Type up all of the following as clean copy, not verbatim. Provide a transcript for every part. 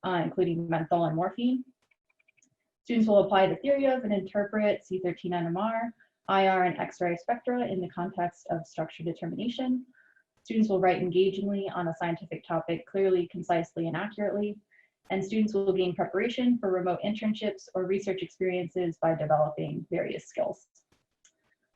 including menthol and morphine. Students will apply the theory of and interpret C13 NMR, IR, and X-ray spectra in the context of structure determination. Students will write engagingly on a scientific topic clearly, concisely, and accurately. And students will gain preparation for remote internships or research experiences by developing various skills.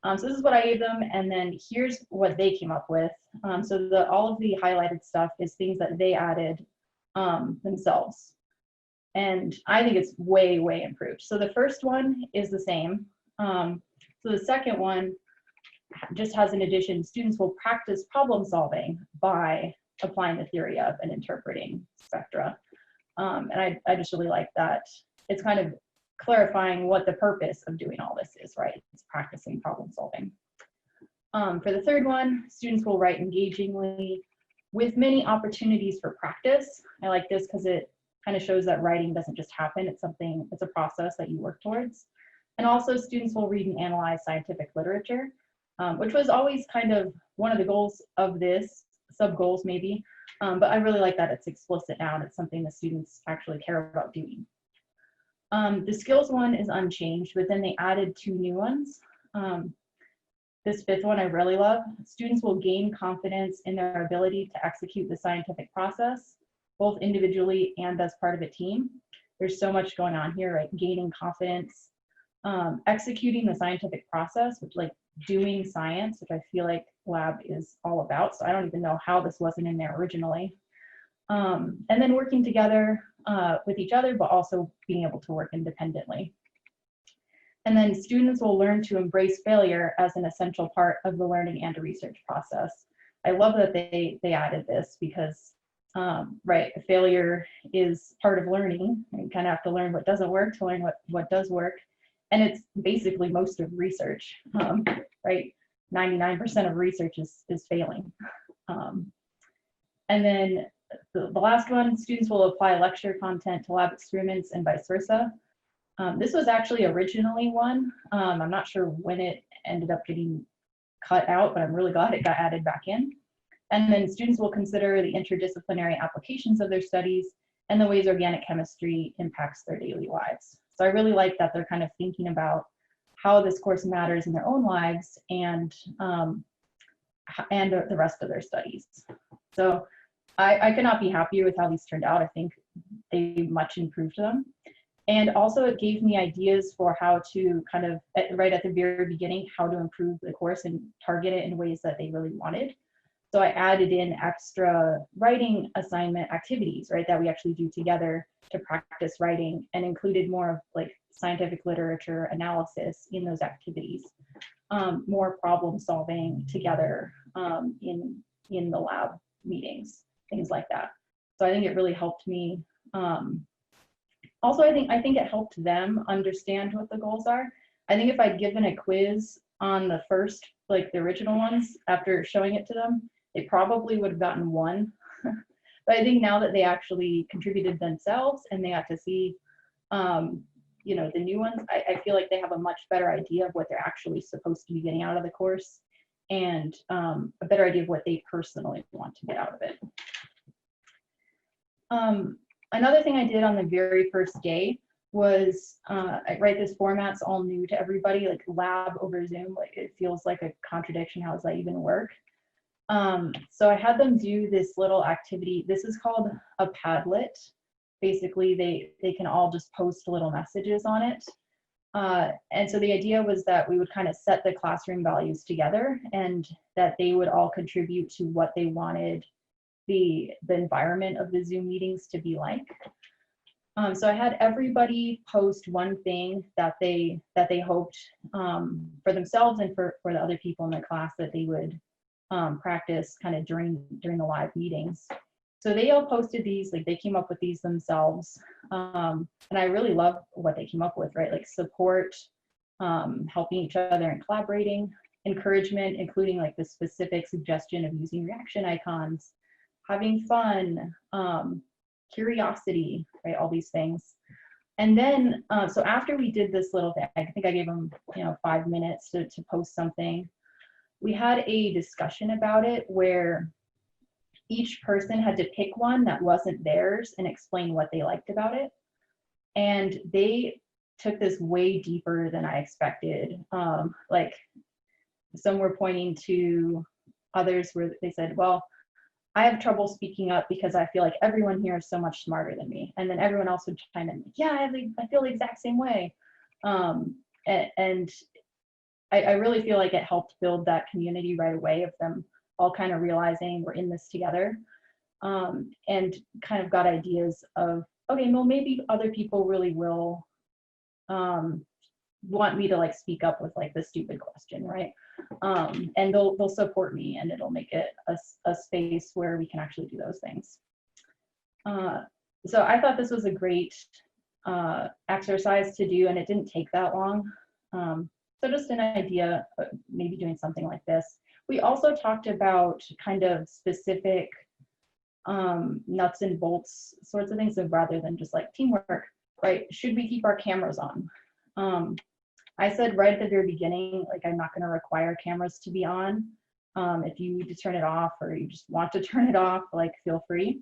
So this is what I gave them, and then here's what they came up with. So all of the highlighted stuff is things that they added themselves. And I think it's way, way improved. So the first one is the same. So the second one just has an addition. Students will practice problem solving by applying the theory of and interpreting spectra. And I just really like that. It's kind of clarifying what the purpose of doing all this is, right? It's practicing problem solving. For the third one, students will write engagingly with many opportunities for practice. I like this because it kind of shows that writing doesn't just happen. It's a process that you work towards. And also students will read and analyze scientific literature, which was always kind of one of the goals of this, sub-goals maybe, but I really like that it's explicit now and it's something the students actually care about doing. The skills one is unchanged, but then they added 2 new ones. This fifth one I really love. Students will gain confidence in their ability to execute the scientific process, both individually and as part of a team. There's so much going on here, right? Gaining confidence, executing the scientific process, which like doing science, which I feel like lab is all about. So I don't even know how this wasn't in there originally. And then working together with each other, but also being able to work independently. And then students will learn to embrace failure as an essential part of the learning and research process. I love that they added this because, right, failure is part of learning. You kind of have to learn what doesn't work to learn what does work. And it's basically most of research, right? 99% of research is failing. And then the last one, students will apply lecture content to lab experiments and vice versa. This was actually originally one. I'm not sure when it ended up getting cut out, but I'm really glad it got added back in. And then students will consider the interdisciplinary applications of their studies and the ways organic chemistry impacts their daily lives. So I really like that they're kind of thinking about how this course matters in their own lives and the rest of their studies. So I could not be happier with how these turned out. I think they much improved them. And also it gave me ideas for how to kind of, right at the very beginning, how to improve the course and target it in ways that they really wanted. So I added in extra writing assignment activities, right, that we actually do together to practice writing, and included more of like scientific literature analysis in those activities, more problem solving together in the lab meetings, things like that. So I think it really helped me. Also, I think it helped them understand what the goals are. I think if I'd given a quiz on the first, like the original ones, after showing it to them, they probably would have gotten 1. But I think now that they actually contributed themselves and they got to see, you know, the new ones, I feel like they have a much better idea of what they're actually supposed to be getting out of the course, and a better idea of what they personally want to get out of it. Another thing I did on the very first day was, this format's all new to everybody, like lab over Zoom, like it feels like a contradiction. How does that even work? So I had them do this little activity. This is called a Padlet. Basically, they can all just post little messages on it. And so the idea was that we would kind of set the classroom values together and that they would all contribute to what they wanted the environment of the Zoom meetings to be like. So I had everybody post one thing that they hoped for themselves and for the other people in the class that they would practice kind of during the live meetings. So they all posted these, like they came up with these themselves. And I really love what they came up with, right? Like support, helping each other and collaborating, encouragement, including like the specific suggestion of using reaction icons, having fun, curiosity, right? All these things. And then, so after we did this little thing, I think I gave them, 5 minutes to post something. We had a discussion about it where each person had to pick one that wasn't theirs and explain what they liked about it. And they took this way deeper than I expected. Like some were pointing to others where they said, well, I have trouble speaking up because I feel like everyone here is so much smarter than me. And then everyone else would chime in, yeah, I feel the exact same way. And I really feel like it helped build that community right away of them all kind of realizing we're in this together, and kind of got ideas of, okay, well, maybe other people really will want me to like speak up with like the stupid question, right? And they'll support me, and it'll make it a space where we can actually do those things. So I thought this was a great exercise to do, and it didn't take that long. So just an idea of maybe doing something like this. We also talked about kind of specific nuts and bolts sorts of things, so rather than just like teamwork, right? Should we keep our cameras on? I said right at the very beginning, like, I'm not going to require cameras to be on. If you need to turn it off or you just want to turn it off, like, feel free.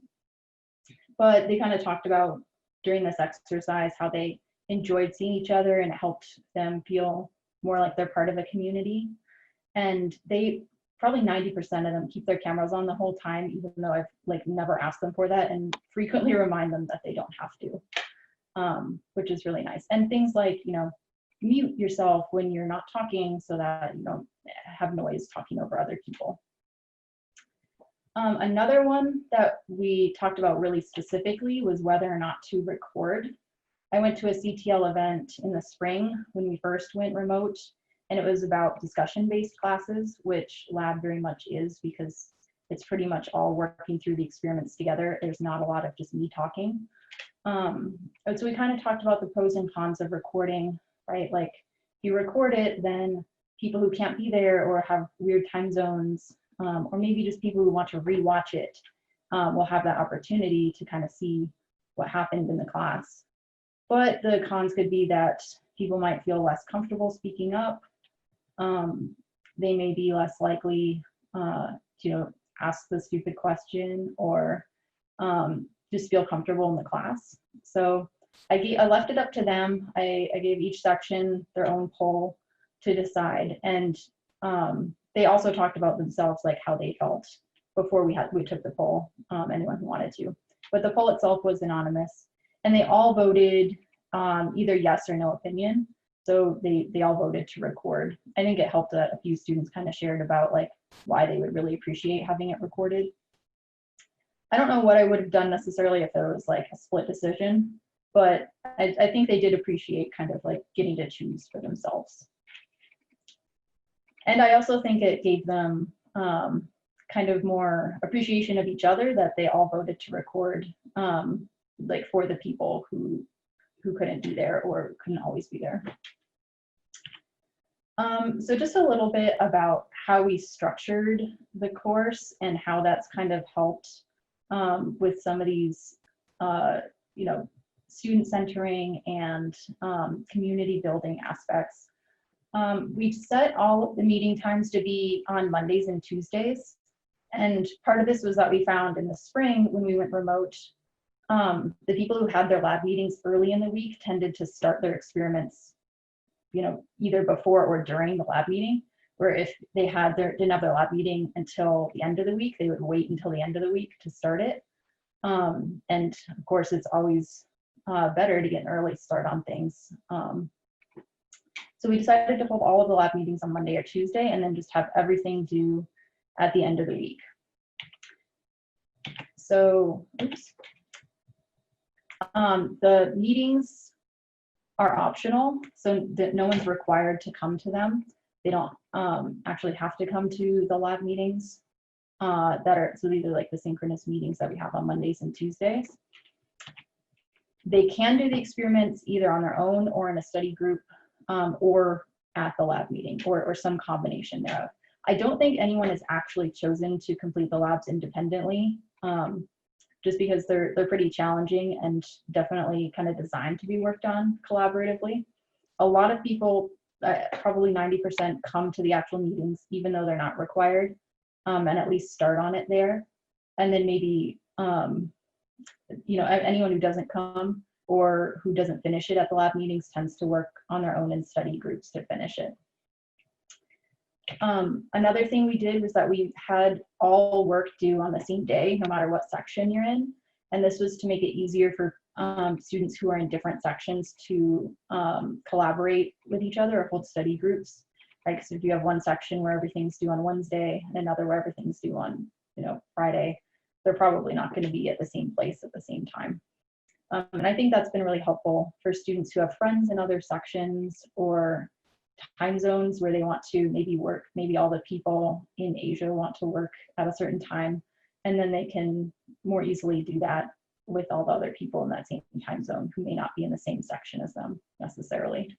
But they kind of talked about during this exercise how they enjoyed seeing each other, and it helped them feel more like they're part of a community. And they probably 90% of them keep their cameras on the whole time, even though I've like never asked them for that, and frequently remind them that they don't have to, which is really nice. And things like, you know, mute yourself when you're not talking so that you don't have noise talking over other people. Another one that we talked about really specifically was whether or not to record. I went to a CTL event in the spring when we first went remote, and it was about discussion-based classes, which lab very much is, because it's pretty much all working through the experiments together. There's not a lot of just me talking. So we kind of talked about the pros and cons of recording, right? Like, if you record it, then people who can't be there or have weird time zones, or maybe just people who want to rewatch it, will have that opportunity to kind of see what happened in the class. But the cons could be that people might feel less comfortable speaking up. They may be less likely to ask the stupid question, or just feel comfortable in the class. So I left it up to them. I gave each section their own poll to decide, and they also talked about themselves, like how they felt before we took the poll, anyone who wanted to. But the poll itself was anonymous, and they all voted either yes or no opinion. So they all voted to record. I think it helped that a few students kind of shared about like why they would really appreciate having it recorded. I don't know what I would have done necessarily if there was like a split decision, but I think they did appreciate kind of like getting to choose for themselves. And I also think it gave them kind of more appreciation of each other, that they all voted to record, like for the people who couldn't be there or couldn't always be there. So just a little bit about how we structured the course and how that's kind of helped with some of these, you know, student centering and community building aspects. We've set all of the meeting times to be on Mondays and Tuesdays. And part of this was that we found in the spring when we went remote, the people who had their lab meetings early in the week tended to start their experiments, you know, either before or during the lab meeting, where if they didn't have their lab meeting until the end of the week, they would wait until the end of the week to start it. And of course, it's always better to get an early start on things. So we decided to hold all of the lab meetings on Monday or Tuesday, and then just have everything due at the end of the week. So, oops. The meetings are optional, so that no one's required to come to them. They don't actually have to come to the lab meetings so these are like the synchronous meetings that we have on Mondays and Tuesdays. They can do the experiments either on their own or in a study group, or at the lab meeting, or some combination thereof. I don't think anyone has actually chosen to complete the labs independently, just because they're pretty challenging and definitely kind of designed to be worked on collaboratively. A lot of people, probably 90%, come to the actual meetings even though they're not required, and at least start on it there. And then maybe, anyone who doesn't come or who doesn't finish it at the lab meetings tends to work on their own in study groups to finish it. Another thing we did was that we had all work due on the same day, no matter what section you're in. And this was to make it easier for students who are in different sections to collaborate with each other or hold study groups, right? Because if you have one section where everything's due on Wednesday and another where everything's due on, Friday, they're probably not going to be at the same place at the same time. And I think that's been really helpful for students who have friends in other sections or time zones where they want to maybe work, maybe all the people in Asia want to work at a certain time, and then they can more easily do that with all the other people in that same time zone who may not be in the same section as them necessarily.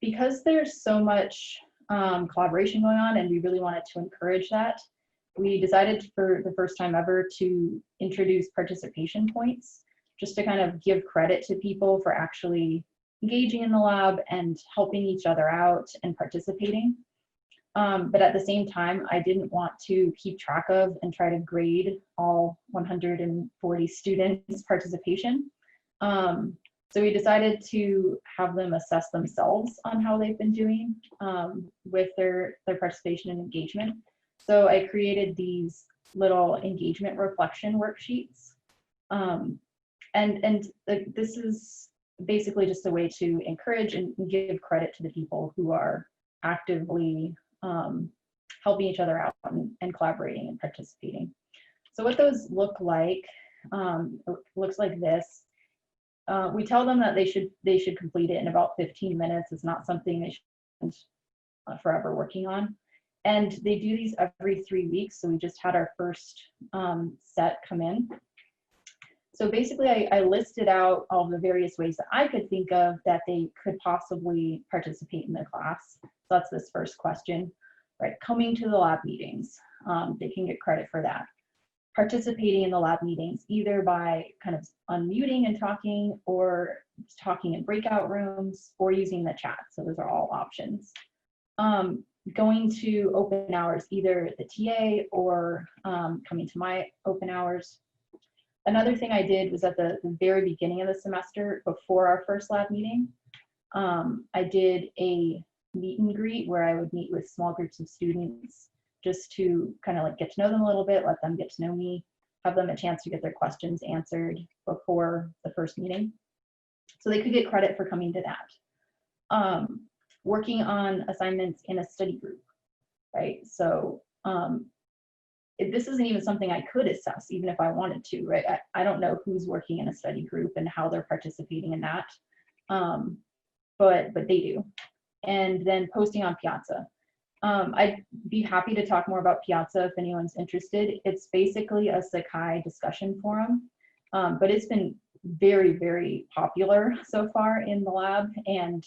Because there's so much collaboration going on and we really wanted to encourage that, we decided for the first time ever to introduce participation points, just to kind of give credit to people for actually engaging in the lab and helping each other out and participating. But at the same time, I didn't want to keep track of and try to grade all 140 students' participation. So we decided to have them assess themselves on how they've been doing with their participation and engagement. So I created these little engagement reflection worksheets. This is basically just a way to encourage and give credit to the people who are actively helping each other out and collaborating and participating. So what those look like, looks like this. We tell them that they should complete it in about 15 minutes. It's not something they should spend forever working on. And they do these every 3 weeks. So we just had our first set come in. So basically, I listed out all the various ways that I could think of that they could possibly participate in the class. So that's this first question, right? Coming to the lab meetings, they can get credit for that. Participating in the lab meetings, either by kind of unmuting and talking, or talking in breakout rooms, or using the chat. So those are all options. Going to open hours, either the TA or coming to my open hours. Another thing I did was at the very beginning of the semester, before our first lab meeting, I did a meet and greet where I would meet with small groups of students just to kind of like get to know them a little bit, let them get to know me, have them a chance to get their questions answered before the first meeting. So they could get credit for coming to that. Working on assignments in a study group, right? So this isn't even something I could assess, even if I wanted to, right? I don't know who's working in a study group and how they're participating in that, but they do. And then posting on Piazza. I'd be happy to talk more about Piazza if anyone's interested. It's basically a Sakai discussion forum, but it's been very, very popular so far in the lab, and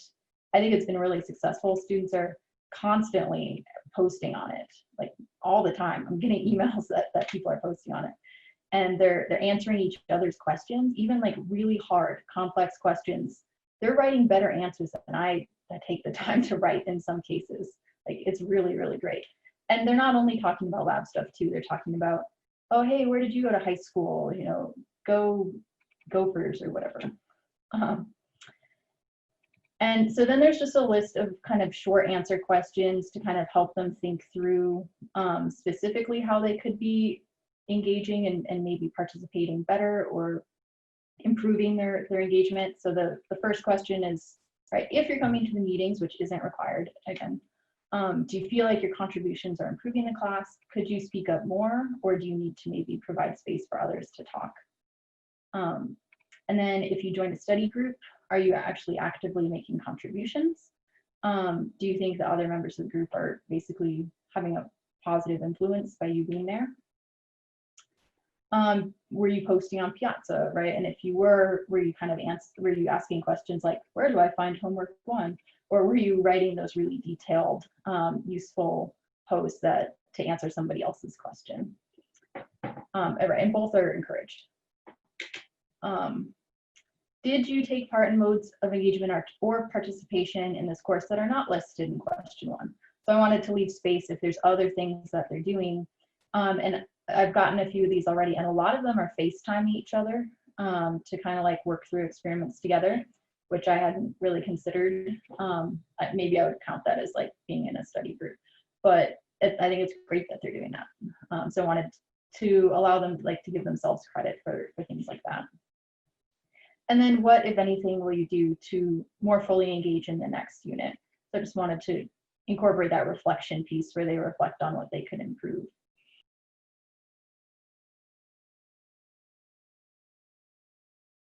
I think it's been really successful. Students are constantly posting on it, like all the time. I'm getting emails that people are posting on it, and they're answering each other's questions, even like really hard, complex questions. They're writing better answers than I take the time to write in some cases. Like, it's really, really great. And they're not only talking about lab stuff too, they're talking about, oh, hey, where did you go to high school? You know, go Gophers or whatever. And so then there's just a list of kind of short answer questions to kind of help them think through specifically how they could be engaging and maybe participating better or improving their engagement. So the first question is, right, if you're coming to the meetings, which isn't required, again, do you feel like your contributions are improving the class? Could you speak up more, or do you need to maybe provide space for others to talk? And then if you join a study group, are you actually actively making contributions? Do you think the other members of the group are basically having a positive influence by you being there? Were you posting on Piazza, right? And if you were you kind of were you asking questions like, where do I find homework 1? Or were you writing those really detailed, useful posts to answer somebody else's question? And both are encouraged. Did you take part in modes of engagement or participation in this course that are not listed in question 1? So I wanted to leave space if there's other things that they're doing And I've gotten a few of these already, and a lot of them are FaceTime each other to kind of like work through experiments together, which I hadn't really considered. Maybe I would count that as like being in a study group, but I think it's great that they're doing that. So I wanted to allow them like to give themselves credit for things like that. And then what, if anything, will you do to more fully engage in the next unit? So I just wanted to incorporate that reflection piece where they reflect on what they could improve.